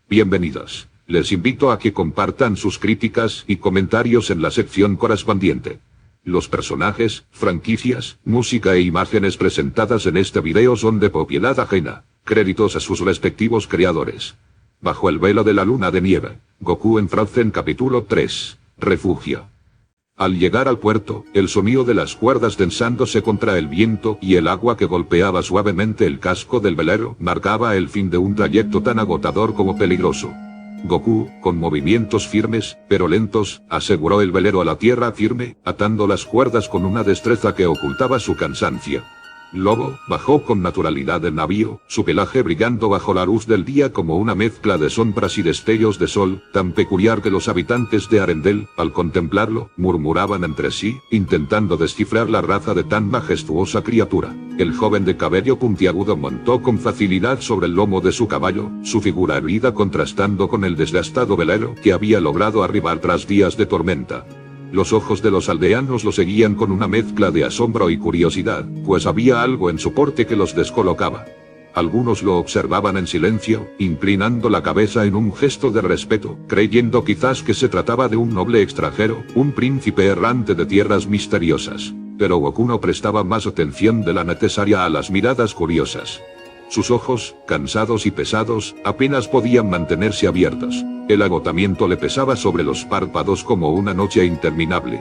Bienvenidas. Les invito a que compartan sus críticas y comentarios en la sección correspondiente. Los personajes, franquicias, música e imágenes presentadas en este video son de propiedad ajena. Créditos a sus respectivos creadores. Bajo el velo de la luna de nieve. Goku en Frozen capítulo 3. Refugio. Al llegar al puerto, el sonido de las cuerdas tensándose contra el viento y el agua que golpeaba suavemente el casco del velero marcaba el fin de un trayecto tan agotador como peligroso. Goku, con movimientos firmes, pero lentos, aseguró el velero a la tierra firme, atando las cuerdas con una destreza que ocultaba su cansancio. Lobo bajó con naturalidad del navío, su pelaje brillando bajo la luz del día como una mezcla de sombras y destellos de sol, tan peculiar que los habitantes de Arendelle, al contemplarlo, murmuraban entre sí, intentando descifrar la raza de tan majestuosa criatura. El joven de cabello puntiagudo montó con facilidad sobre el lomo de su caballo, su figura erguida contrastando con el desgastado velero que había logrado arribar tras días de tormenta. Los ojos de los aldeanos lo seguían con una mezcla de asombro y curiosidad, pues había algo en su porte que los descolocaba. Algunos lo observaban en silencio, inclinando la cabeza en un gesto de respeto, creyendo quizás que se trataba de un noble extranjero, un príncipe errante de tierras misteriosas. Pero Goku no prestaba más atención de la necesaria a las miradas curiosas. Sus ojos, cansados y pesados, apenas podían mantenerse abiertos. El agotamiento le pesaba sobre los párpados como una noche interminable.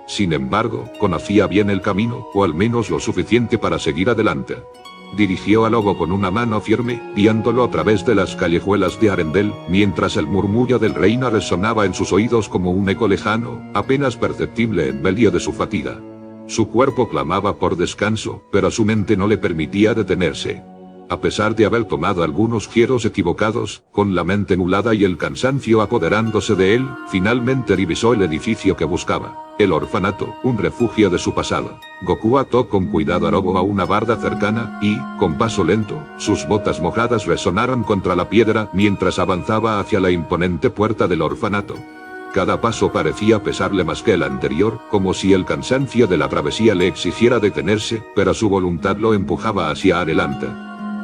Sin embargo, conocía bien el camino, o al menos lo suficiente para seguir adelante. Dirigió al lobo con una mano firme, guiándolo a través de las callejuelas de Arendelle, mientras el murmullo del reino resonaba en sus oídos como un eco lejano, apenas perceptible en medio de su fatiga. Su cuerpo clamaba por descanso, pero su mente no le permitía detenerse. A pesar de haber tomado algunos giros equivocados, con la mente nublada y el cansancio apoderándose de él, finalmente divisó el edificio que buscaba. El orfanato, un refugio de su pasado. Goku ató con cuidado a Lobo a una barda cercana, y, con paso lento, sus botas mojadas resonaron contra la piedra mientras avanzaba hacia la imponente puerta del orfanato. Cada paso parecía pesarle más que el anterior, como si el cansancio de la travesía le exigiera detenerse, pero su voluntad lo empujaba hacia adelante.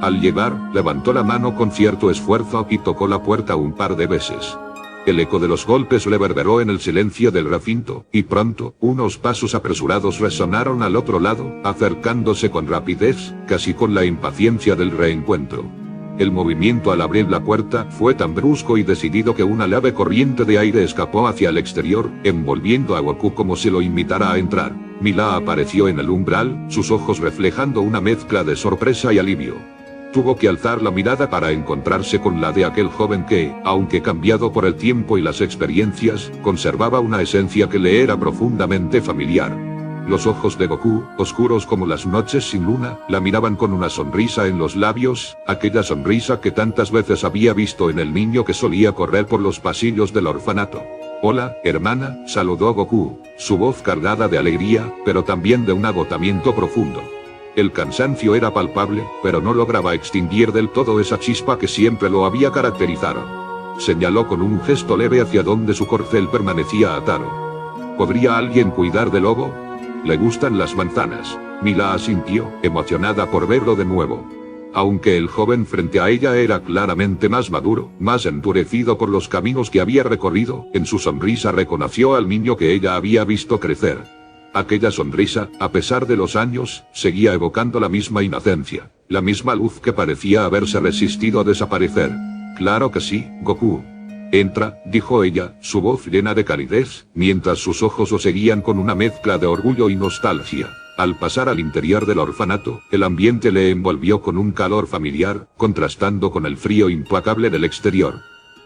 Al llegar, levantó la mano con cierto esfuerzo y tocó la puerta un par de veces. El eco de los golpes reverberó en el silencio del recinto, y pronto, unos pasos apresurados resonaron al otro lado, acercándose con rapidez, casi con la impaciencia del reencuentro. El movimiento al abrir la puerta fue tan brusco y decidido que una leve corriente de aire escapó hacia el exterior, envolviendo a Goku como si lo invitara a entrar. Mila apareció en el umbral, sus ojos reflejando una mezcla de sorpresa y alivio. Tuvo que alzar la mirada para encontrarse con la de aquel joven que, aunque cambiado por el tiempo y las experiencias, conservaba una esencia que le era profundamente familiar. Los ojos de Goku, oscuros como las noches sin luna, la miraban con una sonrisa en los labios, aquella sonrisa que tantas veces había visto en el niño que solía correr por los pasillos del orfanato. «Hola, hermana», saludó Goku, su voz cargada de alegría, pero también de un agotamiento profundo. El cansancio era palpable, pero no lograba extinguir del todo esa chispa que siempre lo había caracterizado. Señaló con un gesto leve hacia donde su corcel permanecía atado. ¿Podría alguien cuidar del lobo? Le gustan las manzanas. Mila asintió, emocionada por verlo de nuevo. Aunque el joven frente a ella era claramente más maduro, más endurecido por los caminos que había recorrido, en su sonrisa reconoció al niño que ella había visto crecer. Aquella sonrisa, a pesar de los años, seguía evocando la misma inocencia, la misma luz que parecía haberse resistido a desaparecer. «Claro que sí, Goku». «Entra», dijo ella, su voz llena de calidez, mientras sus ojos lo seguían con una mezcla de orgullo y nostalgia. Al pasar al interior del orfanato, el ambiente le envolvió con un calor familiar, contrastando con el frío implacable del exterior.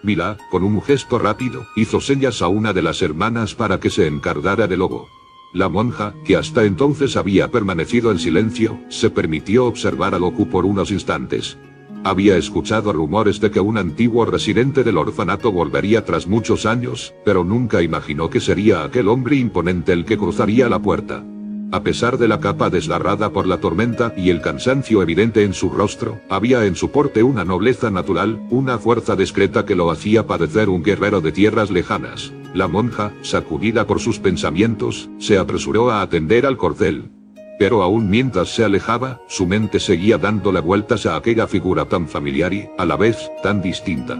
Mila, con un gesto rápido, hizo señas a una de las hermanas para que se encargara del lobo. La monja, que hasta entonces había permanecido en silencio, se permitió observar a Goku por unos instantes. Había escuchado rumores de que un antiguo residente del orfanato volvería tras muchos años, pero nunca imaginó que sería aquel hombre imponente el que cruzaría la puerta. A pesar de la capa desgarrada por la tormenta y el cansancio evidente en su rostro, había en su porte una nobleza natural, una fuerza discreta que lo hacía parecer un guerrero de tierras lejanas. La monja, sacudida por sus pensamientos, se apresuró a atender al corcel. Pero aún mientras se alejaba, su mente seguía dándole vueltas a aquella figura tan familiar y, a la vez, tan distinta.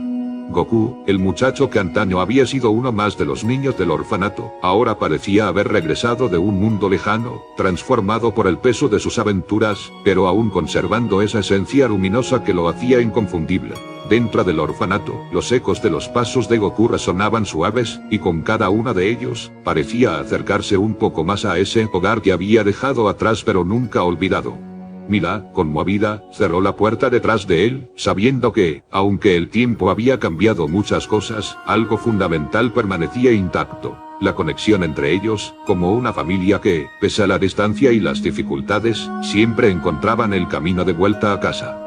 Goku, el muchacho que antaño había sido uno más de los niños del orfanato, ahora parecía haber regresado de un mundo lejano, transformado por el peso de sus aventuras, pero aún conservando esa esencia luminosa que lo hacía inconfundible. Dentro del orfanato, los ecos de los pasos de Goku resonaban suaves, y con cada uno de ellos, parecía acercarse un poco más a ese hogar que había dejado atrás pero nunca olvidado. Mila, conmovida, cerró la puerta detrás de él, sabiendo que, aunque el tiempo había cambiado muchas cosas, algo fundamental permanecía intacto: la conexión entre ellos, como una familia que, pese a la distancia y las dificultades, siempre encontraban el camino de vuelta a casa.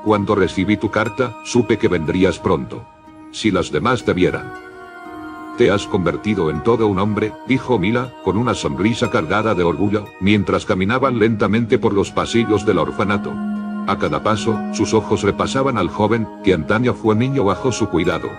Cuando recibí tu carta, supe que vendrías pronto. Si las demás te vieran. Te has convertido en todo un hombre, dijo Mila, con una sonrisa cargada de orgullo, mientras caminaban lentamente por los pasillos del orfanato. A cada paso, sus ojos repasaban al joven, que antaño fue niño bajo su cuidado.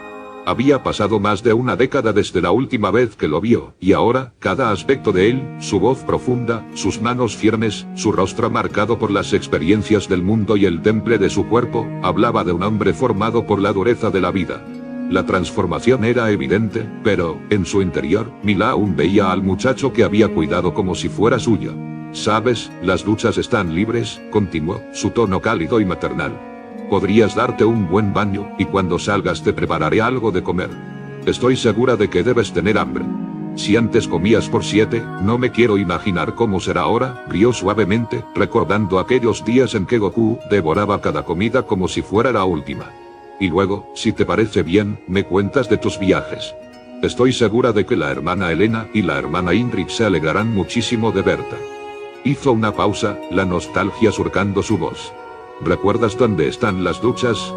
Había pasado más de una década desde la última vez que lo vio, y ahora, cada aspecto de él, su voz profunda, sus manos firmes, su rostro marcado por las experiencias del mundo y el temple de su cuerpo, hablaba de un hombre formado por la dureza de la vida. La transformación era evidente, pero, en su interior, Mila aún veía al muchacho que había cuidado como si fuera suyo. «Sabes, las duchas están libres», continuó, su tono cálido y maternal. «Podrías darte un buen baño, y cuando salgas te prepararé algo de comer. Estoy segura de que debes tener hambre. Si antes comías por 7, no me quiero imaginar cómo será ahora», rió suavemente, recordando aquellos días en que Goku devoraba cada comida como si fuera la última. «Y luego, si te parece bien, me cuentas de tus viajes. Estoy segura de que la hermana Elena y la hermana Ingrid se alegrarán muchísimo de verte». Hizo una pausa, la nostalgia surcando su voz. «¿Recuerdas dónde están las duchas?»,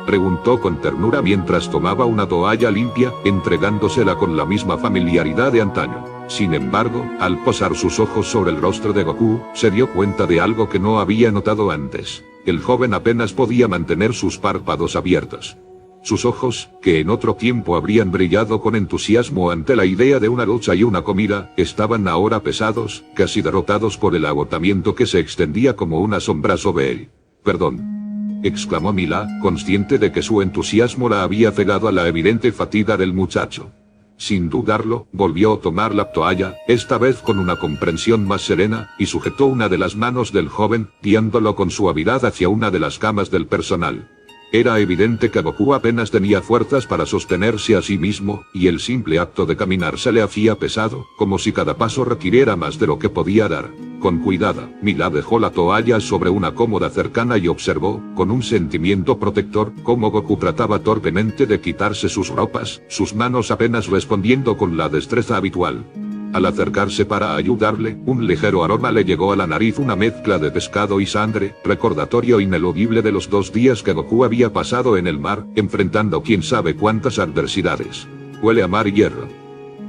preguntó con ternura mientras tomaba una toalla limpia, entregándosela con la misma familiaridad de antaño. Sin embargo, al posar sus ojos sobre el rostro de Goku, se dio cuenta de algo que no había notado antes. El joven apenas podía mantener sus párpados abiertos. Sus ojos, que en otro tiempo habrían brillado con entusiasmo ante la idea de una ducha y una comida, estaban ahora pesados, casi derrotados por el agotamiento que se extendía como una sombra sobre él. «Perdón», exclamó Mila, consciente de que su entusiasmo la había cegado a la evidente fatiga del muchacho. Sin dudarlo, volvió a tomar la toalla, esta vez con una comprensión más serena, y sujetó una de las manos del joven, guiándolo con suavidad hacia una de las camas del personal. Era evidente que Goku apenas tenía fuerzas para sostenerse a sí mismo, y el simple acto de caminar se le hacía pesado, como si cada paso requiriera más de lo que podía dar. Con cuidado, Mila dejó la toalla sobre una cómoda cercana y observó, con un sentimiento protector, cómo Goku trataba torpemente de quitarse sus ropas, sus manos apenas respondiendo con la destreza habitual. Al acercarse para ayudarle, un ligero aroma le llegó a la nariz, una mezcla de pescado y sangre, recordatorio ineludible de los 2 días que Goku había pasado en el mar, enfrentando quién sabe cuántas adversidades. «Huele a mar y hierro»,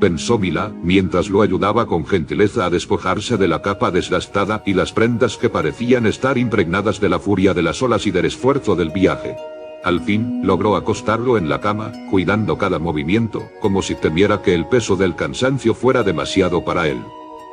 pensó Mila, mientras lo ayudaba con gentileza a despojarse de la capa desgastada y las prendas que parecían estar impregnadas de la furia de las olas y del esfuerzo del viaje. Al fin, logró acostarlo en la cama, cuidando cada movimiento, como si temiera que el peso del cansancio fuera demasiado para él.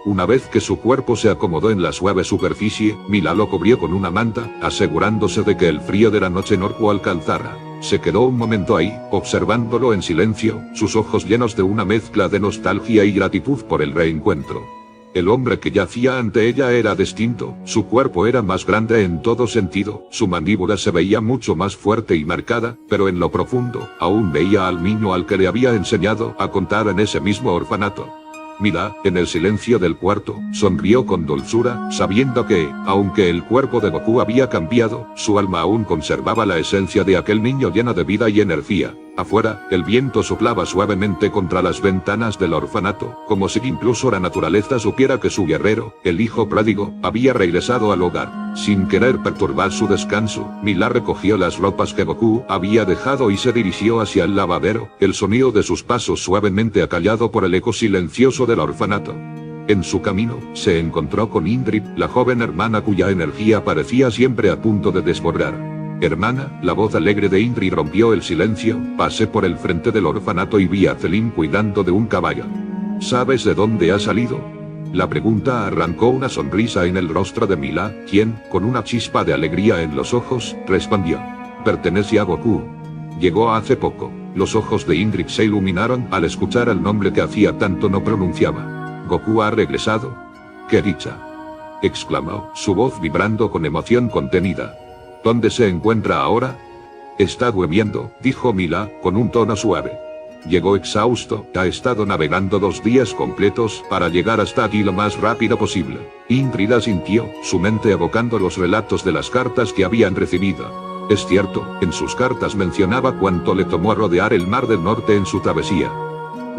Una vez que su cuerpo se acomodó en la suave superficie, Mila lo cubrió con una manta, asegurándose de que el frío de la noche no lo alcanzara. Se quedó un momento ahí, observándolo en silencio, sus ojos llenos de una mezcla de nostalgia y gratitud por el reencuentro. El hombre que yacía ante ella era distinto, su cuerpo era más grande en todo sentido, su mandíbula se veía mucho más fuerte y marcada, pero en lo profundo, aún veía al niño al que le había enseñado a contar en ese mismo orfanato. Mila, en el silencio del cuarto, sonrió con dulzura, sabiendo que, aunque el cuerpo de Goku había cambiado, su alma aún conservaba la esencia de aquel niño lleno de vida y energía. Afuera, el viento soplaba suavemente contra las ventanas del orfanato, como si incluso la naturaleza supiera que su guerrero, el hijo pródigo, había regresado al hogar. Sin querer perturbar su descanso, Mila recogió las ropas que Goku había dejado y se dirigió hacia el lavadero, el sonido de sus pasos suavemente acallado por el eco silencioso del orfanato. En su camino, se encontró con Ingrid, la joven hermana cuya energía parecía siempre a punto de desbordar. «Hermana», la voz alegre de Ingrid rompió el silencio, pasé por el frente del orfanato y vi a Celín cuidando de un caballo. «¿Sabes de dónde ha salido?». La pregunta arrancó una sonrisa en el rostro de Mila, quien, con una chispa de alegría en los ojos, respondió: «Pertenece a Goku». Llegó hace poco. Los ojos de Ingrid se iluminaron al escuchar el nombre que hacía tanto no pronunciaba. ¿Goku ha regresado? ¡Qué dicha!, exclamó, su voz vibrando con emoción contenida. ¿Dónde se encuentra ahora? Está durmiendo, dijo Mila, con un tono suave. Llegó exhausto, ha estado navegando 2 días completos para llegar hasta aquí lo más rápido posible. Ingrid asintió, su mente evocando los relatos de las cartas que habían recibido. Es cierto, en sus cartas mencionaba cuánto le tomó rodear el Mar del Norte en su travesía.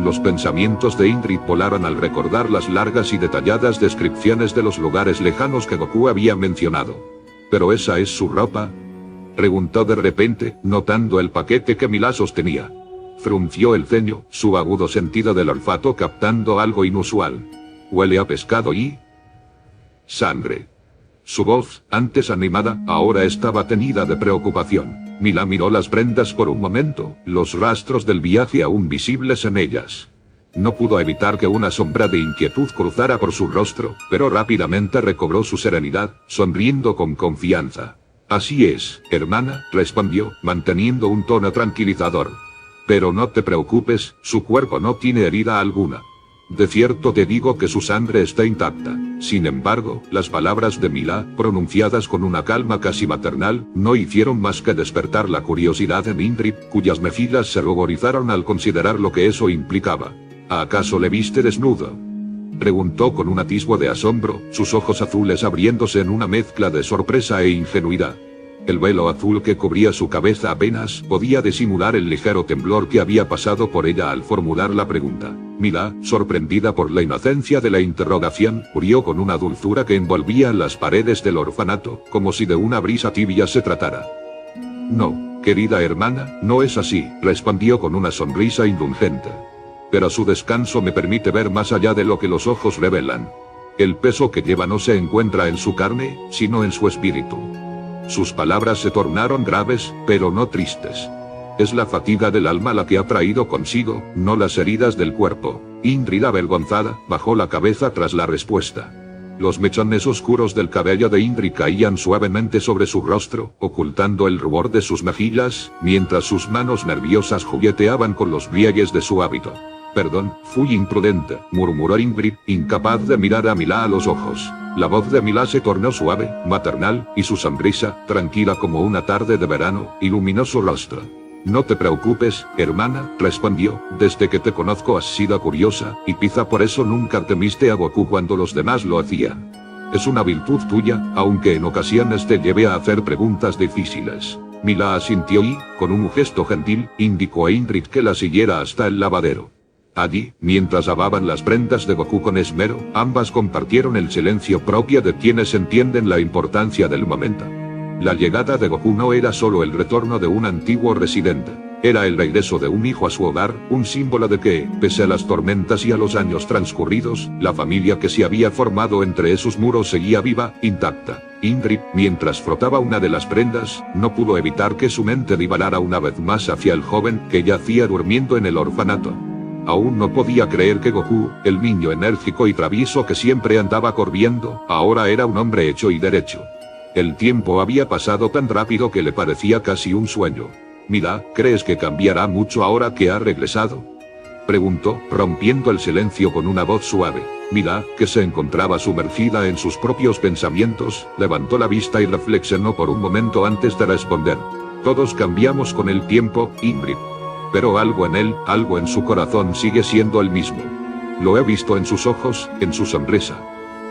Los pensamientos de Ingrid volaron al recordar las largas y detalladas descripciones de los lugares lejanos que Goku había mencionado. ¿Pero esa es su ropa?, preguntó de repente, notando el paquete que Mila sostenía. Frunció el ceño, su agudo sentido del olfato captando algo inusual. Huele a pescado y sangre. Su voz, antes animada, ahora estaba teñida de preocupación. Mila miró las prendas por un momento, los rastros del viaje aún visibles en ellas. No pudo evitar que una sombra de inquietud cruzara por su rostro, pero rápidamente recobró su serenidad, sonriendo con confianza. Así es, hermana, respondió, manteniendo un tono tranquilizador. Pero no te preocupes, su cuerpo no tiene herida alguna. De cierto te digo que su sangre está intacta. Sin embargo, las palabras de Mila, pronunciadas con una calma casi maternal, no hicieron más que despertar la curiosidad en Ingrid, cuyas mejillas se ruborizaron al considerar lo que eso implicaba. ¿Acaso le viste desnudo?, preguntó con un atisbo de asombro, sus ojos azules abriéndose en una mezcla de sorpresa e ingenuidad. El velo azul que cubría su cabeza apenas podía disimular el ligero temblor que había pasado por ella al formular la pregunta. Mila, sorprendida por la inocencia de la interrogación, rió con una dulzura que envolvía las paredes del orfanato, como si de una brisa tibia se tratara. No, querida hermana, no es así, respondió con una sonrisa indulgente. Pero su descanso me permite ver más allá de lo que los ojos revelan. El peso que lleva no se encuentra en su carne, sino en su espíritu. Sus palabras se tornaron graves, pero no tristes. Es la fatiga del alma la que ha traído consigo, no las heridas del cuerpo. Ingrid, avergonzada, bajó la cabeza tras la respuesta. Los mechones oscuros del cabello de Ingrid caían suavemente sobre su rostro, ocultando el rubor de sus mejillas, mientras sus manos nerviosas jugueteaban con los pliegues de su hábito. Perdón, fui imprudente, murmuró Ingrid, incapaz de mirar a Mila a los ojos. La voz de Mila se tornó suave, maternal, y su sonrisa, tranquila como una tarde de verano, iluminó su rostro. No te preocupes, hermana, respondió, desde que te conozco has sido curiosa, y quizá por eso nunca temiste a Goku cuando los demás lo hacían. Es una virtud tuya, aunque en ocasiones te lleve a hacer preguntas difíciles. Mila asintió y, con un gesto gentil, indicó a Ingrid que la siguiera hasta el lavadero. Allí, mientras lavaban las prendas de Goku con esmero, ambas compartieron el silencio propio de quienes entienden la importancia del momento. La llegada de Goku no era solo el retorno de un antiguo residente, era el regreso de un hijo a su hogar, un símbolo de que, pese a las tormentas y a los años transcurridos, la familia que se había formado entre esos muros seguía viva, intacta. Ingrid, mientras frotaba una de las prendas, no pudo evitar que su mente divalara una vez más hacia el joven que yacía durmiendo en el orfanato. Aún no podía creer que Goku, el niño enérgico y travieso que siempre andaba corriendo, ahora era un hombre hecho y derecho. El tiempo había pasado tan rápido que le parecía casi un sueño. Mila, ¿crees que cambiará mucho ahora que ha regresado?, preguntó, rompiendo el silencio con una voz suave. Mila, que se encontraba sumergida en sus propios pensamientos, levantó la vista y reflexionó por un momento antes de responder. Todos cambiamos con el tiempo, Ingrid. Pero algo en él, algo en su corazón sigue siendo el mismo. Lo he visto en sus ojos, en su sonrisa.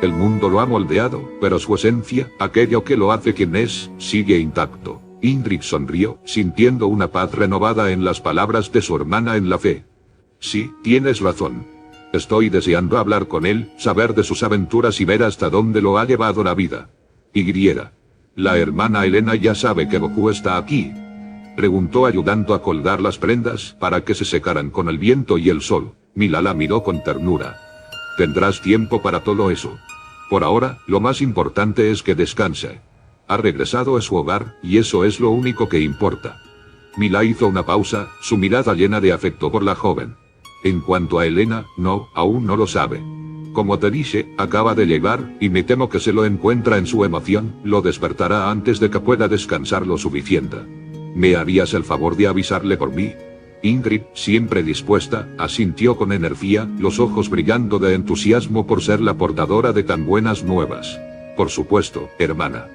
El mundo lo ha moldeado, pero su esencia, aquello que lo hace quien es, sigue intacto. Ingrid sonrió, sintiendo una paz renovada en las palabras de su hermana en la fe. Sí, tienes razón. Estoy deseando hablar con él, saber de sus aventuras y ver hasta dónde lo ha llevado la vida. Y la hermana Elena ya sabe que Goku está aquí, preguntó ayudando a colgar las prendas para que se secaran con el viento y el sol. Mila la miró con ternura. Tendrás tiempo para todo eso. Por ahora, lo más importante es que descanse. Ha regresado a su hogar, y eso es lo único que importa. Mila hizo una pausa, su mirada llena de afecto por la joven. En cuanto a Elena, no, aún no lo sabe. Como te dije, acaba de llegar, y me temo que se lo encuentra en su emoción, lo despertará antes de que pueda descansar lo suficiente. ¿Me harías el favor de avisarle por mí? Ingrid, siempre dispuesta, asintió con energía, los ojos brillando de entusiasmo por ser la portadora de tan buenas nuevas. Por supuesto, hermana,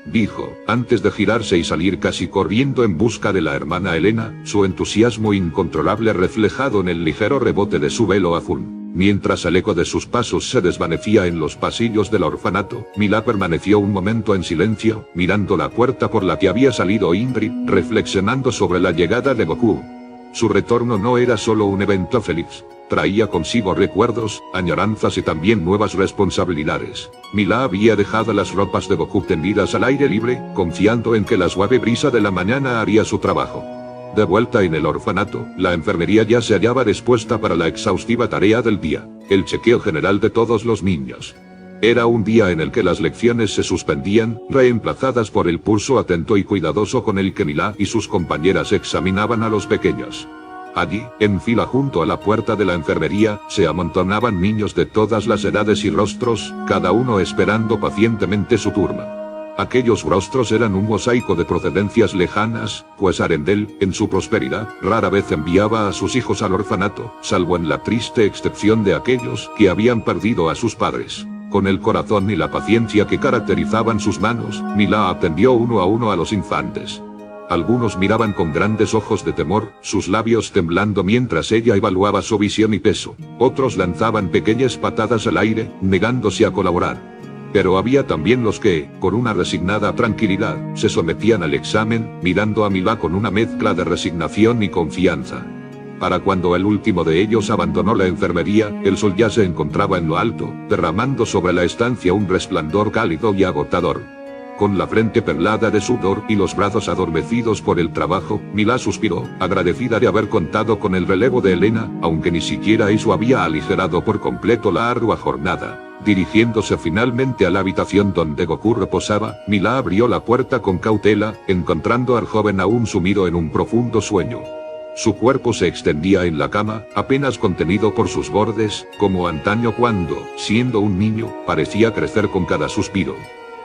dijo, antes de girarse y salir casi corriendo en busca de la hermana Elena, su entusiasmo incontrolable reflejado en el ligero rebote de su velo azul. Mientras el eco de sus pasos se desvanecía en los pasillos del orfanato, Milá permaneció un momento en silencio, mirando la puerta por la que había salido Ingrid, reflexionando sobre la llegada de Goku. Su retorno no era solo un evento feliz. Traía consigo recuerdos, añoranzas y también nuevas responsabilidades. Milá había dejado las ropas de Goku tendidas al aire libre, confiando en que la suave brisa de la mañana haría su trabajo. De vuelta en el orfanato, la enfermería ya se hallaba dispuesta para la exhaustiva tarea del día, el chequeo general de todos los niños. Era un día en el que las lecciones se suspendían, reemplazadas por el pulso atento y cuidadoso con el que Milá y sus compañeras examinaban a los pequeños. Allí, en fila junto a la puerta de la enfermería, se amontonaban niños de todas las edades y rostros, cada uno esperando pacientemente su turno. Aquellos rostros eran un mosaico de procedencias lejanas, pues Arendelle, en su prosperidad, rara vez enviaba a sus hijos al orfanato, salvo en la triste excepción de aquellos que habían perdido a sus padres. Con el corazón y la paciencia que caracterizaban sus manos, Milá atendió uno a los infantes. Algunos miraban con grandes ojos de temor, sus labios temblando mientras ella evaluaba su visión y peso. Otros lanzaban pequeñas patadas al aire, negándose a colaborar. Pero había también los que, con una resignada tranquilidad, se sometían al examen, mirando a Milá con una mezcla de resignación y confianza. Para cuando el último de ellos abandonó la enfermería, el sol ya se encontraba en lo alto, derramando sobre la estancia un resplandor cálido y agotador. Con la frente perlada de sudor y los brazos adormecidos por el trabajo, Milá suspiró, agradecida de haber contado con el relevo de Elena, aunque ni siquiera eso había aligerado por completo la ardua jornada. Dirigiéndose finalmente a la habitación donde Goku reposaba, Milá abrió la puerta con cautela, encontrando al joven aún sumido en un profundo sueño. Su cuerpo se extendía en la cama, apenas contenido por sus bordes, como antaño cuando, siendo un niño, parecía crecer con cada suspiro.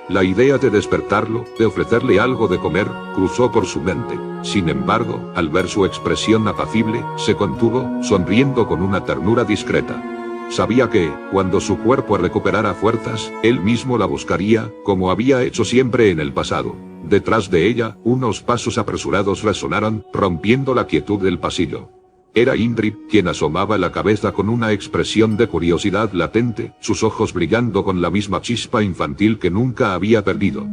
La idea de despertarlo, de ofrecerle algo de comer, cruzó por su mente. Sin embargo, al ver su expresión apacible, se contuvo, sonriendo con una ternura discreta. Sabía que, cuando su cuerpo recuperara fuerzas, él mismo la buscaría, como había hecho siempre en el pasado. Detrás de ella, unos pasos apresurados resonaron, rompiendo la quietud del pasillo. Era Ingrid, quien asomaba la cabeza con una expresión de curiosidad latente, sus ojos brillando con la misma chispa infantil que nunca había perdido.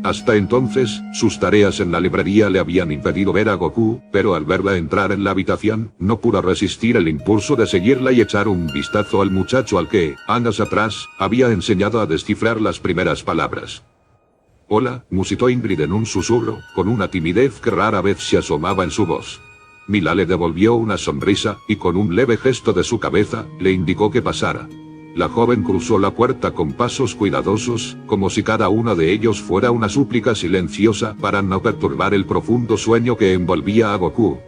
Hasta entonces, sus tareas en la librería le habían impedido ver a Goku, pero al verla entrar en la habitación, no pudo resistir el impulso de seguirla y echar un vistazo al muchacho al que, años atrás, había enseñado a descifrar las primeras palabras. «Hola», musitó Ingrid en un susurro, con una timidez que rara vez se asomaba en su voz. Milá le devolvió una sonrisa, y con un leve gesto de su cabeza, le indicó que pasara. La joven cruzó la puerta con pasos cuidadosos, como si cada uno de ellos fuera una súplica silenciosa para no perturbar el profundo sueño que envolvía a Goku.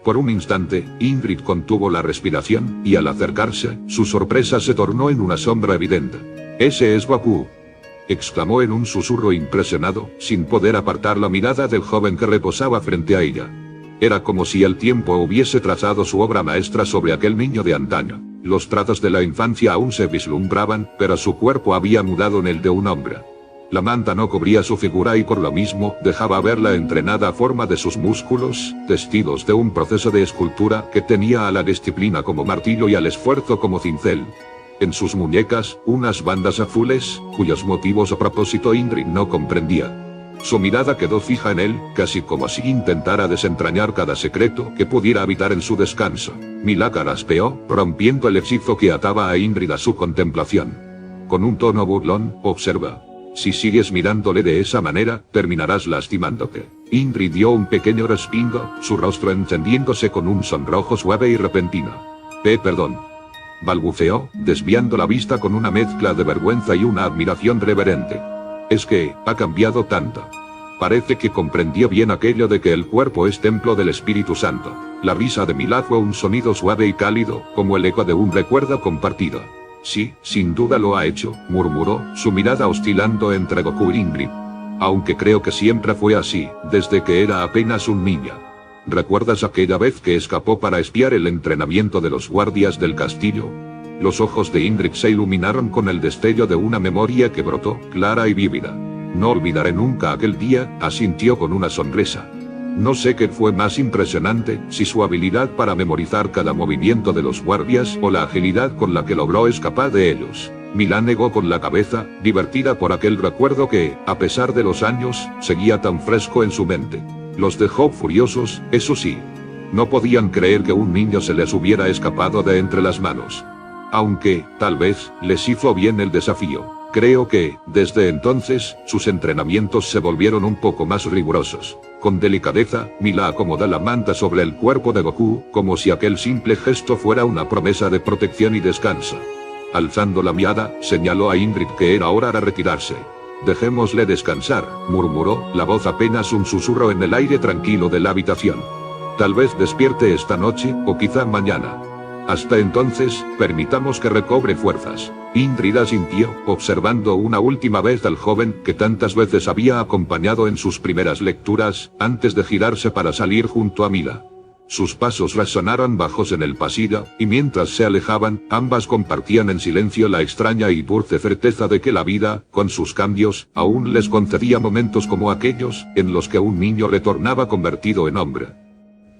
Por un instante, Ingrid contuvo la respiración, y al acercarse, su sorpresa se tornó en una sombra evidente. «Ese es Goku», exclamó en un susurro impresionado, sin poder apartar la mirada del joven que reposaba frente a ella. Era como si el tiempo hubiese trazado su obra maestra sobre aquel niño de antaño. Los trazos de la infancia aún se vislumbraban, pero su cuerpo había mudado en el de un hombre. La manta no cubría su figura y por lo mismo, dejaba ver la entrenada forma de sus músculos, testigos de un proceso de escultura que tenía a la disciplina como martillo y al esfuerzo como cincel. En sus muñecas, unas bandas azules, cuyos motivos o propósito Ingrid no comprendía. Su mirada quedó fija en él, casi como si intentara desentrañar cada secreto que pudiera habitar en su descanso. Milá carraspeó, rompiendo el hechizo que ataba a Ingrid a su contemplación. Con un tono burlón, observa: «Si sigues mirándole de esa manera, terminarás lastimándote». Ingrid dio un pequeño respingo, su rostro encendiéndose con un sonrojo suave y repentino. Perdón», balbuceó, desviando la vista con una mezcla de vergüenza y una admiración reverente. «Es que, ha cambiado tanto. Parece que comprendió bien aquello de que el cuerpo es templo del Espíritu Santo». La risa de Milá fue un sonido suave y cálido, como el eco de un recuerdo compartido. «Sí, sin duda lo ha hecho», murmuró, su mirada oscilando entre Goku y Ingrid. Aunque creo que siempre fue así, desde que era apenas un niño. ¿Recuerdas aquella vez que escapó para espiar el entrenamiento de los guardias del castillo? Los ojos de Indrik se iluminaron con el destello de una memoria que brotó, clara y vívida. No olvidaré nunca aquel día, asintió con una sonrisa. No sé qué fue más impresionante, si su habilidad para memorizar cada movimiento de los guardias o la agilidad con la que logró escapar de ellos. Milá negó con la cabeza, divertida por aquel recuerdo que, a pesar de los años, seguía tan fresco en su mente. Los dejó furiosos, eso sí. No podían creer que un niño se les hubiera escapado de entre las manos. Aunque, tal vez, les hizo bien el desafío. Creo que, desde entonces, sus entrenamientos se volvieron un poco más rigurosos. Con delicadeza, Milá acomoda la manta sobre el cuerpo de Goku, como si aquel simple gesto fuera una promesa de protección y descanso. Alzando la mirada, señaló a Indrik que era hora de retirarse. «Dejémosle descansar», murmuró, la voz apenas un susurro en el aire tranquilo de la habitación. «Tal vez despierte esta noche, o quizá mañana. Hasta entonces, permitamos que recobre fuerzas». Indrik asintió, observando una última vez al joven que tantas veces había acompañado en sus primeras lecturas, antes de girarse para salir junto a Milá. Sus pasos resonaron bajos en el pasillo, y mientras se alejaban, ambas compartían en silencio la extraña y dulce certeza de que la vida, con sus cambios, aún les concedía momentos como aquellos, en los que un niño retornaba convertido en hombre.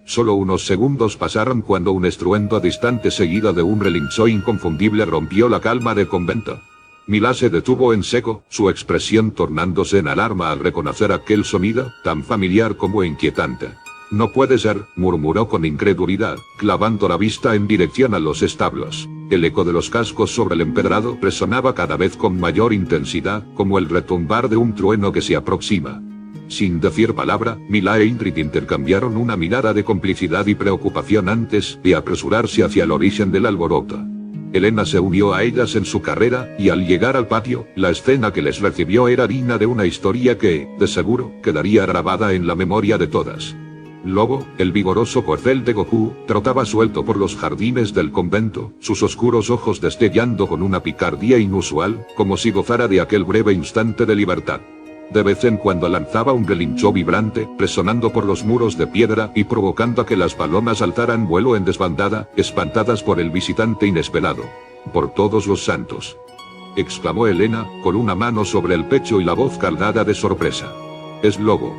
Solo unos segundos pasaron cuando un estruendo distante seguido de un relinchó inconfundible rompió la calma del convento. Milá se detuvo en seco, su expresión tornándose en alarma al reconocer aquel sonido, tan familiar como inquietante. «No puede ser», murmuró con incredulidad, clavando la vista en dirección a los establos. El eco de los cascos sobre el empedrado resonaba cada vez con mayor intensidad, como el retumbar de un trueno que se aproxima. Sin decir palabra, Milá e Indrik intercambiaron una mirada de complicidad y preocupación antes de apresurarse hacia el origen del alboroto. Helena se unió a ellas en su carrera, y al llegar al patio, la escena que les recibió era digna de una historia que, de seguro, quedaría grabada en la memoria de todas. Lobo, el vigoroso corcel de Goku, trotaba suelto por los jardines del convento, sus oscuros ojos destellando con una picardía inusual, como si gozara de aquel breve instante de libertad. De vez en cuando lanzaba un relinchó vibrante, resonando por los muros de piedra y provocando a que las palomas alzaran vuelo en desbandada, espantadas por el visitante inesperado. «Por todos los santos», exclamó Helena, con una mano sobre el pecho y la voz cargada de sorpresa. «Es Lobo.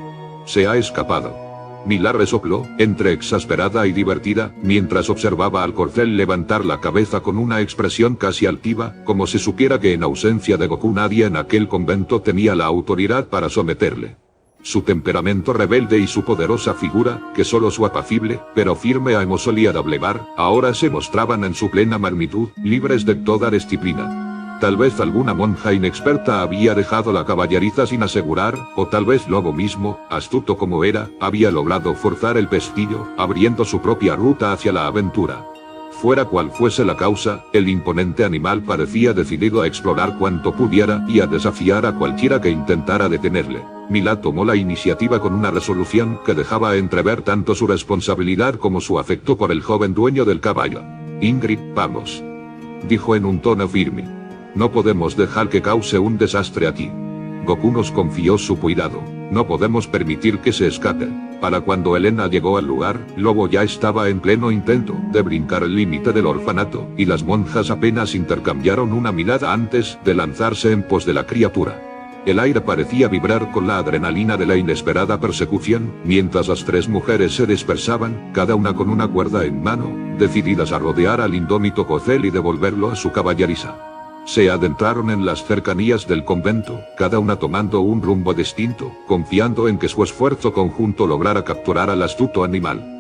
Se ha escapado». Milá resopló, entre exasperada y divertida, mientras observaba al corcel levantar la cabeza con una expresión casi altiva, como si supiera que en ausencia de Goku nadie en aquel convento tenía la autoridad para someterle. Su temperamento rebelde y su poderosa figura, que solo su apacible, pero firme amo solía doblegar, ahora se mostraban en su plena magnitud, libres de toda disciplina. Tal vez alguna monja inexperta había dejado la caballeriza sin asegurar, o tal vez Lobo mismo, astuto como era, había logrado forzar el pestillo, abriendo su propia ruta hacia la aventura. Fuera cual fuese la causa, el imponente animal parecía decidido a explorar cuanto pudiera y a desafiar a cualquiera que intentara detenerle. Milá tomó la iniciativa con una resolución que dejaba entrever tanto su responsabilidad como su afecto por el joven dueño del caballo. «Indrik, vamos», dijo en un tono firme. «No podemos dejar que cause un desastre aquí. Goku nos confió su cuidado. No podemos permitir que se escape». Para cuando Helena llegó al lugar, Lobo ya estaba en pleno intento de brincar el límite del orfanato, y las monjas apenas intercambiaron una mirada antes de lanzarse en pos de la criatura. El aire parecía vibrar con la adrenalina de la inesperada persecución, mientras las tres mujeres se dispersaban, cada una con una cuerda en mano, decididas a rodear al indómito corcel y devolverlo a su caballeriza. Se adentraron en las cercanías del convento, cada una tomando un rumbo distinto, confiando en que su esfuerzo conjunto lograra capturar al astuto animal.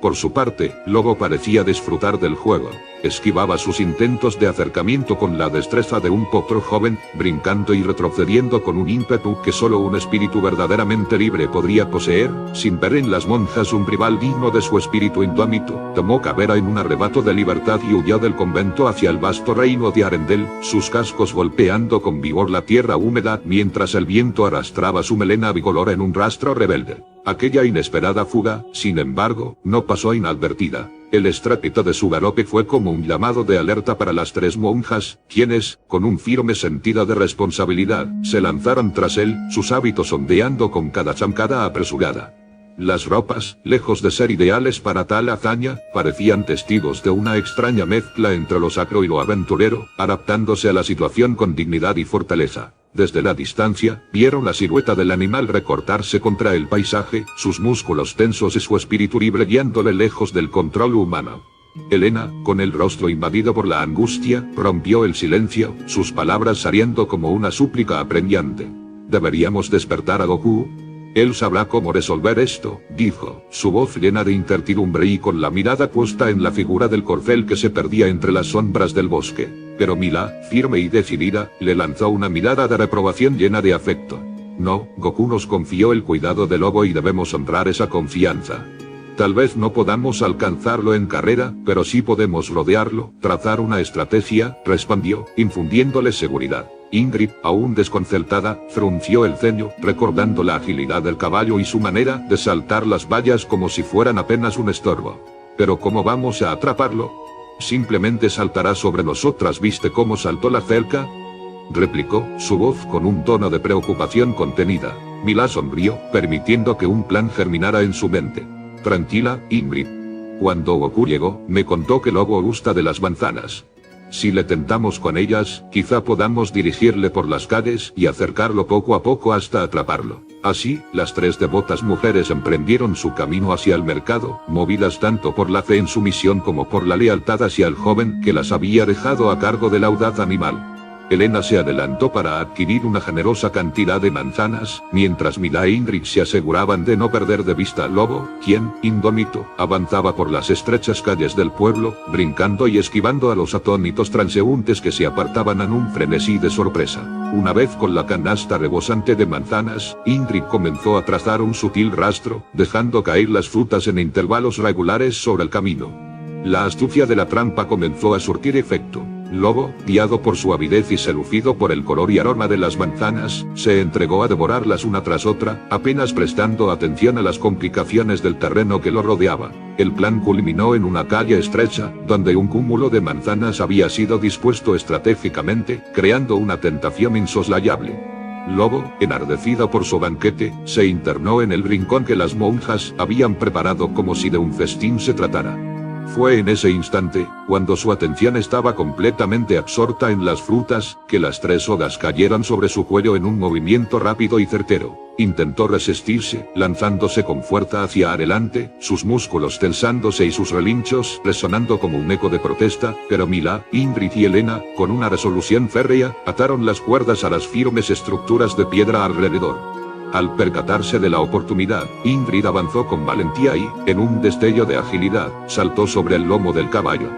Por su parte, Lobo parecía disfrutar del juego. Esquivaba sus intentos de acercamiento con la destreza de un potro joven, brincando y retrocediendo con un ímpetu que solo un espíritu verdaderamente libre podría poseer, sin ver en las monjas un rival digno de su espíritu indómito. Tomó carrera en un arrebato de libertad y huyó del convento hacia el vasto reino de Arendelle, sus cascos golpeando con vigor la tierra húmeda mientras el viento arrastraba su melena bicolor en un rastro rebelde. Aquella inesperada fuga, sin embargo, no pasó inadvertida. El estrépito de su galope fue como un llamado de alerta para las 3 monjas, quienes, con un firme sentido de responsabilidad, se lanzaron tras él, sus hábitos ondeando con cada zancada apresurada. Las ropas, lejos de ser ideales para tal hazaña, parecían testigos de una extraña mezcla entre lo sacro y lo aventurero, adaptándose a la situación con dignidad y fortaleza. Desde la distancia, vieron la silueta del animal recortarse contra el paisaje, sus músculos tensos y su espíritu libre guiándole lejos del control humano. Elena, con el rostro invadido por la angustia, rompió el silencio, sus palabras saliendo como una súplica apremiante. ¿Deberíamos despertar a Goku? Él sabrá cómo resolver esto, dijo, su voz llena de incertidumbre y con la mirada puesta en la figura del corcel que se perdía entre las sombras del bosque. Pero Mila, firme y decidida, le lanzó una mirada de reprobación llena de afecto. No, Goku nos confió el cuidado del lobo y debemos honrar esa confianza. Tal vez no podamos alcanzarlo en carrera, pero sí podemos rodearlo, trazar una estrategia, respondió, infundiéndole seguridad. Ingrid, aún desconcertada, frunció el ceño, recordando la agilidad del caballo y su manera de saltar las vallas como si fueran apenas un estorbo. ¿Pero cómo vamos a atraparlo? ¿Simplemente saltará sobre nosotras? ¿Viste cómo saltó la cerca?, replicó, su voz con un tono de preocupación contenida. Mila sonrió, permitiendo que un plan germinara en su mente. Tranquila, Ingrid. Cuando Goku llegó, me contó que Lobo gusta de las manzanas. Si le tentamos con ellas, quizá podamos dirigirle por las calles y acercarlo poco a poco hasta atraparlo. Así, las 3 devotas mujeres emprendieron su camino hacia el mercado, movidas tanto por la fe en su misión como por la lealtad hacia el joven que las había dejado a cargo del audaz animal. Elena se adelantó para adquirir una generosa cantidad de manzanas, mientras Mila e Ingrid se aseguraban de no perder de vista al lobo, quien, indómito, avanzaba por las estrechas calles del pueblo, brincando y esquivando a los atónitos transeúntes que se apartaban en un frenesí de sorpresa. Una vez con la canasta rebosante de manzanas, Ingrid comenzó a trazar un sutil rastro, dejando caer las frutas en intervalos regulares sobre el camino. La astucia de la trampa comenzó a surtir efecto. Lobo, guiado por su avidez y seducido por el color y aroma de las manzanas, se entregó a devorarlas una tras otra, apenas prestando atención a las complicaciones del terreno que lo rodeaba. El plan culminó en una calle estrecha, donde un cúmulo de manzanas había sido dispuesto estratégicamente, creando una tentación insoslayable. Lobo, enardecido por su banquete, se internó en el rincón que las monjas habían preparado como si de un festín se tratara. Fue en ese instante, cuando su atención estaba completamente absorta en las frutas, que las 3 sogas cayeron sobre su cuello en un movimiento rápido y certero. Intentó resistirse, lanzándose con fuerza hacia adelante, sus músculos tensándose y sus relinchos resonando como un eco de protesta, pero Mila, Ingrid y Elena, con una resolución férrea, ataron las cuerdas a las firmes estructuras de piedra alrededor. Al percatarse de la oportunidad, Ingrid avanzó con valentía y, en un destello de agilidad, saltó sobre el lomo del caballo.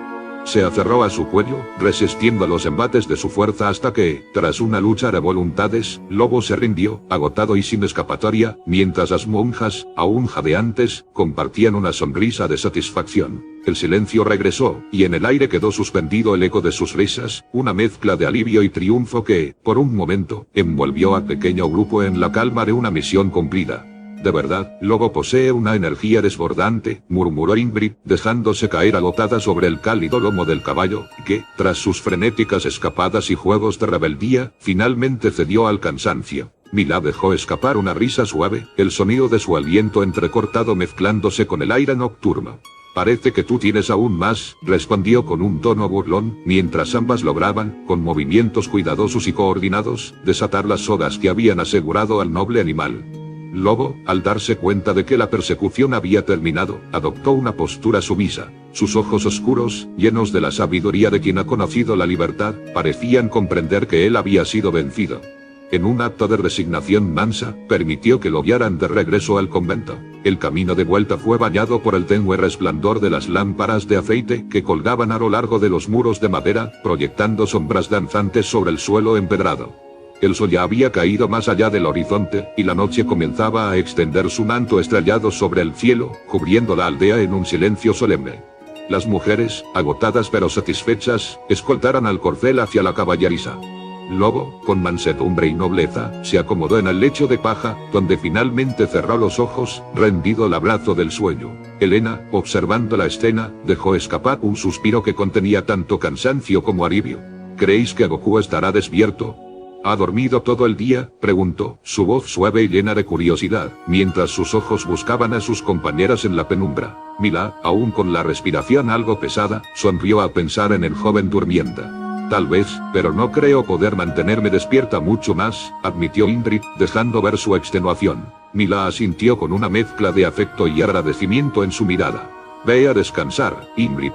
Se aferró a su cuello, resistiendo a los embates de su fuerza hasta que, tras una lucha de voluntades, Lobo se rindió, agotado y sin escapatoria, mientras las monjas, aún jadeantes, compartían una sonrisa de satisfacción. El silencio regresó, y en el aire quedó suspendido el eco de sus risas, una mezcla de alivio y triunfo que, por un momento, envolvió al pequeño grupo en la calma de una misión cumplida. De verdad, Lobo posee una energía desbordante, murmuró Ingrid, dejándose caer agotada sobre el cálido lomo del caballo, que, tras sus frenéticas escapadas y juegos de rebeldía, finalmente cedió al cansancio. Mila dejó escapar una risa suave, el sonido de su aliento entrecortado mezclándose con el aire nocturno. Parece que tú tienes aún más, respondió con un tono burlón, mientras ambas lograban, con movimientos cuidadosos y coordinados, desatar las sogas que habían asegurado al noble animal. Lobo, al darse cuenta de que la persecución había terminado, adoptó una postura sumisa. Sus ojos oscuros, llenos de la sabiduría de quien ha conocido la libertad, parecían comprender que él había sido vencido. En un acto de resignación mansa, permitió que lo guiaran de regreso al convento. El camino de vuelta fue bañado por el tenue resplandor de las lámparas de aceite que colgaban a lo largo de los muros de madera, proyectando sombras danzantes sobre el suelo empedrado. El sol ya había caído más allá del horizonte, y la noche comenzaba a extender su manto estrellado sobre el cielo, cubriendo la aldea en un silencio solemne. Las mujeres, agotadas pero satisfechas, escoltaron al corcel hacia la caballeriza. Lobo, con mansedumbre y nobleza, se acomodó en el lecho de paja, donde finalmente cerró los ojos, rendido al abrazo del sueño. Elena, observando la escena, dejó escapar un suspiro que contenía tanto cansancio como alivio. ¿Creéis que Goku estará despierto? ¿Ha dormido todo el día?, preguntó, su voz suave y llena de curiosidad, mientras sus ojos buscaban a sus compañeras en la penumbra. Mila, aún con la respiración algo pesada, sonrió al pensar en el joven durmienta. Tal vez, pero no creo poder mantenerme despierta mucho más, admitió Indrid, dejando ver su extenuación. Mila asintió con una mezcla de afecto y agradecimiento en su mirada. Ve a descansar, Indrid.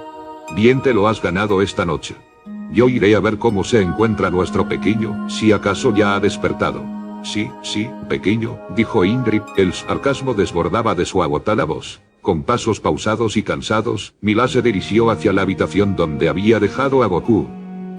Bien te lo has ganado esta noche. Yo iré a ver cómo se encuentra nuestro pequeño, si acaso ya ha despertado. Sí, pequeño, dijo Indrid, el sarcasmo desbordaba de su agotada voz. Con pasos pausados y cansados, Mila se dirigió hacia la habitación donde había dejado a Goku.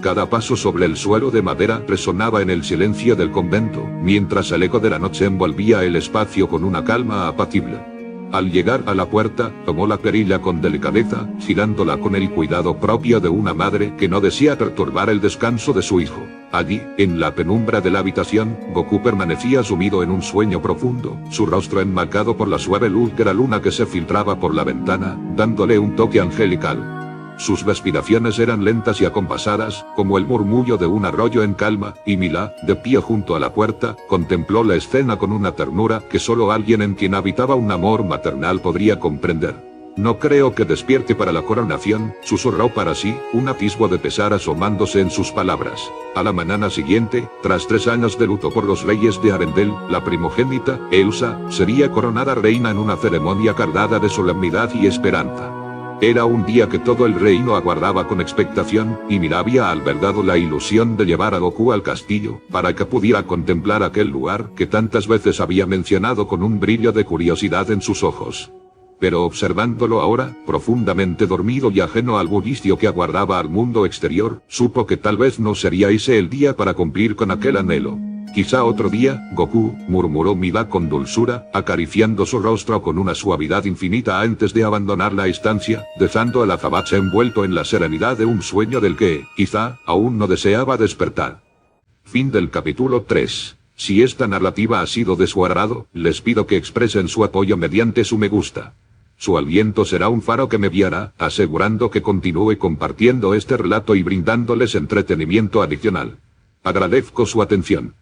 Cada paso sobre el suelo de madera resonaba en el silencio del convento, mientras el eco de la noche envolvía el espacio con una calma apacible. Al llegar a la puerta, tomó la perilla con delicadeza, girándola con el cuidado propio de una madre que no desea perturbar el descanso de su hijo. Allí, en la penumbra de la habitación, Goku permanecía sumido en un sueño profundo, su rostro enmarcado por la suave luz de la luna que se filtraba por la ventana, dándole un toque angelical. Sus respiraciones eran lentas y acompasadas, como el murmullo de un arroyo en calma, y Mila, de pie junto a la puerta, contempló la escena con una ternura que solo alguien en quien habitaba un amor maternal podría comprender. No creo que despierte para la coronación, susurró para sí, un atisbo de pesar asomándose en sus palabras. A la mañana siguiente, tras 3 años de luto por los reyes de Arendelle, la primogénita, Elsa, sería coronada reina en una ceremonia cargada de solemnidad y esperanza. Era un día que todo el reino aguardaba con expectación, y Mila había albergado la ilusión de llevar a Goku al castillo, para que pudiera contemplar aquel lugar que tantas veces había mencionado con un brillo de curiosidad en sus ojos. Pero observándolo ahora, profundamente dormido y ajeno al bullicio que aguardaba al mundo exterior, supo que tal vez no sería ese el día para cumplir con aquel anhelo. Quizá otro día, Goku, murmuró Mila con dulzura, acariciando su rostro con una suavidad infinita antes de abandonar la estancia, dejando al azabache envuelto en la serenidad de un sueño del que, quizá, aún no deseaba despertar. Fin del capítulo 3. Si esta narrativa ha sido de su agrado, les pido que expresen su apoyo mediante su me gusta. Su aliento será un faro que me guiará, asegurando que continúe compartiendo este relato y brindándoles entretenimiento adicional. Agradezco su atención.